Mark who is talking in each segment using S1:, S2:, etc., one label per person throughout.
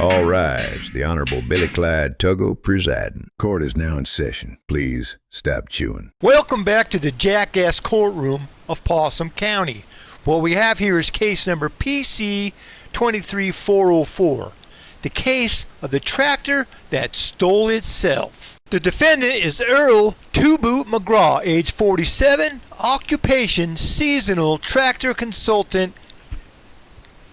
S1: All rise. The Honorable Billy Clyde Tuggle presiding.
S2: Court is now in session. Please stop chewing.
S3: Welcome back to the jackass courtroom of Possum County. What we have here is case number PC 23404, the case of the tractor that stole itself. The defendant is Earl Two-Boot McGraw, age 47, occupation seasonal tractor consultant,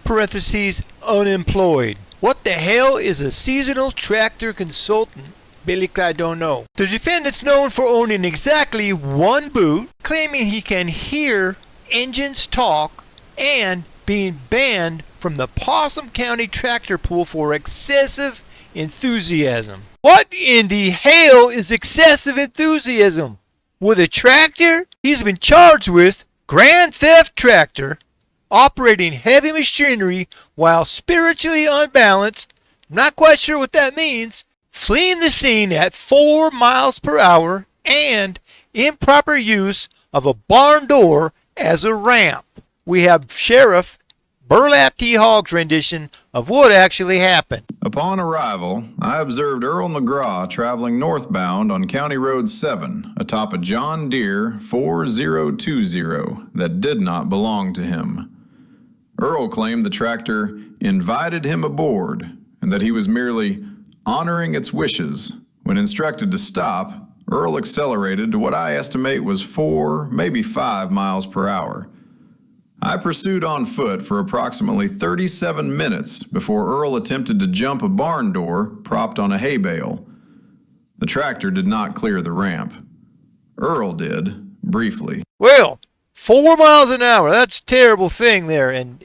S3: parentheses, unemployed. What the hell is a seasonal tractor consultant? Billy Clyde don't know. The defendant's known for owning exactly one boot, claiming he can hear engines talk, and being banned from the Possum County tractor pool for excessive enthusiasm. What in the hell is excessive enthusiasm? With a tractor? He's been charged with grand theft tractor, operating heavy machinery while spiritually unbalanced, not quite sure what that means, fleeing the scene at 4 miles per hour, and improper use of a barn door as a ramp. We have Sheriff Burlap T. Hogg's rendition of what actually happened.
S4: Upon arrival, I observed Earl McGraw traveling northbound on County Road 7 atop a John Deere 4020 that did not belong to him. Earl claimed the tractor invited him aboard and that he was merely honoring its wishes. When instructed to stop, Earl accelerated to what I estimate was 4, maybe 5 miles per hour. I pursued on foot for approximately 37 minutes before Earl attempted to jump a barn door propped on a hay bale. The tractor did not clear the ramp. Earl did, briefly.
S3: Well, 4 miles an hour, that's a terrible thing there, and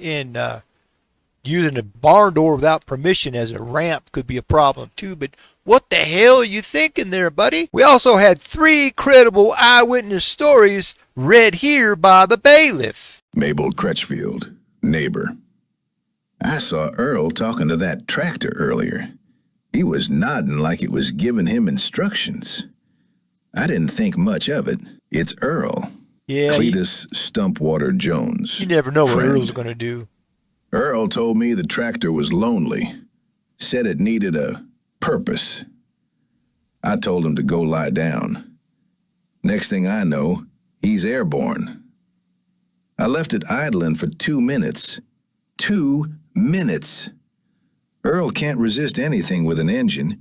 S3: using a barn door without permission as a ramp could be a problem too, but what the hell are you thinking there, buddy? We also had 3 credible eyewitness stories read here by the bailiff.
S2: Mabel Crutchfield, neighbor. I saw Earl talking to that tractor earlier. He was nodding like it was giving him instructions. I didn't think much of it. It's Earl.
S3: Yeah.
S2: Cletus Stumpwater Jones.
S3: You never know
S2: friend.
S3: what Earl's going to do.
S2: Earl told me the tractor was lonely. Said it needed a purpose. I told him to go lie down. Next thing I know, he's airborne. I left it idling for 2 minutes. 2 minutes. Earl can't resist anything with an engine.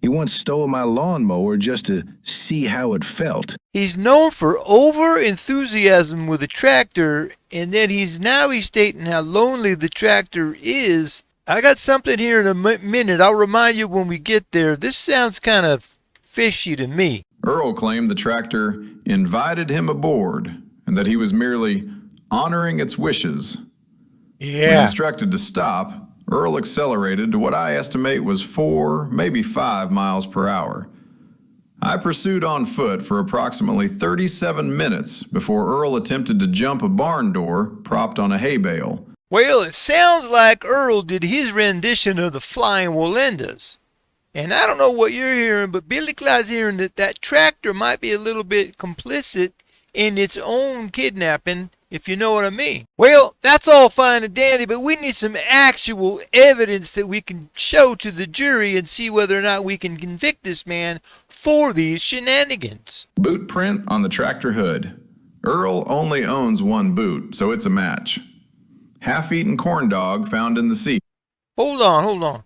S2: He once stole my lawnmower just to see how it felt.
S3: He's known for over-enthusiasm with a tractor, and then he's stating how lonely the tractor is. I got something here in a minute. I'll remind you when we get there. This sounds kind of fishy to me.
S4: Earl claimed the tractor invited him aboard and that he was merely honoring its wishes.
S3: Yeah.
S4: When instructed to stop, Earl accelerated to what I estimate was 4, maybe 5 miles per hour. I pursued on foot for approximately 37 minutes before Earl attempted to jump a barn door propped on a hay bale.
S3: Well, it sounds like Earl did his rendition of the Flying Walendas. And I don't know what you're hearing, but Billy Clyde's hearing that tractor might be a little bit complicit in its own kidnapping, if you know what I mean. Well, that's all fine and dandy, but we need some actual evidence that we can show to the jury and see whether or not we can convict this man for these shenanigans.
S4: Boot print on the tractor hood. Earl only owns one boot, so it's a match. Half-eaten corndog found in the seat.
S3: Hold on.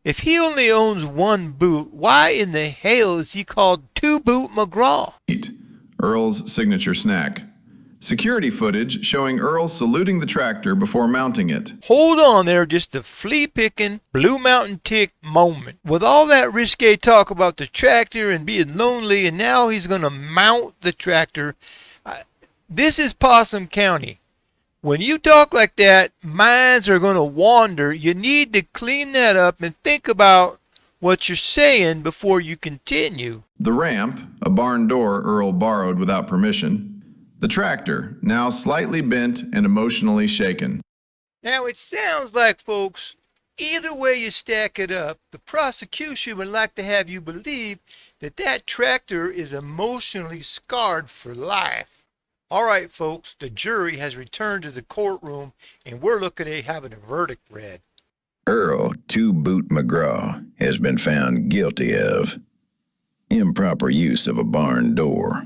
S3: If he only owns one boot, why in the hell is he called Two-Boot McGraw?
S4: Earl's signature snack. Security footage showing Earl saluting the tractor before mounting it.
S3: Hold on there, just a flea-picking, Blue Mountain Tick moment. With all that risque talk about the tractor and being lonely, and now he's going to mount the tractor. This is Possum County. When you talk like that, minds are going to wander. You need to clean that up and think about what you're saying before you continue.
S4: The ramp, a barn door Earl borrowed without permission. The tractor, now slightly bent and emotionally shaken.
S3: Now it sounds like, folks, either way you stack it up, the prosecution would like to have you believe that tractor is emotionally scarred for life. All right, folks, the jury has returned to the courtroom, and we're looking at having a verdict read.
S2: Earl Two-Boot McGraw has been found guilty of improper use of a barn door,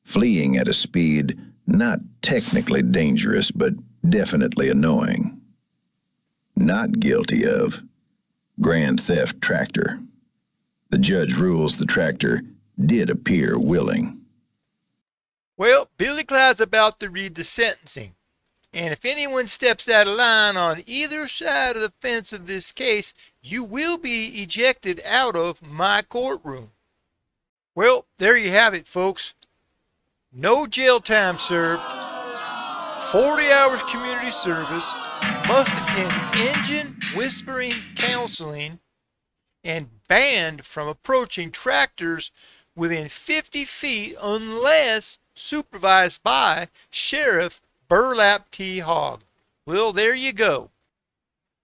S2: fleeing at a speed not technically dangerous but definitely annoying, not guilty of grand theft tractor. The judge rules the tractor did appear willing.
S3: Well, Billy Clyde's about to read the sentencing. And if anyone steps out of line on either side of the fence of this case, you will be ejected out of my courtroom. Well, there you have it, folks. No jail time served, 40 hours community service, must attend engine whispering counseling, and banned from approaching tractors within 50 feet unless supervised by Sheriff Burlap T. Hogg. Well, there you go.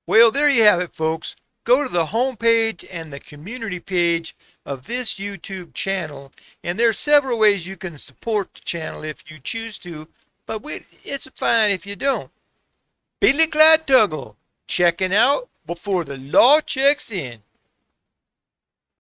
S3: Well, there you have it, folks. Go to the homepage and the community page of this YouTube channel, and there are several ways you can support the channel if you choose to, but it's fine if you don't. Billy Clyde Tuggle, checking out before the law checks in.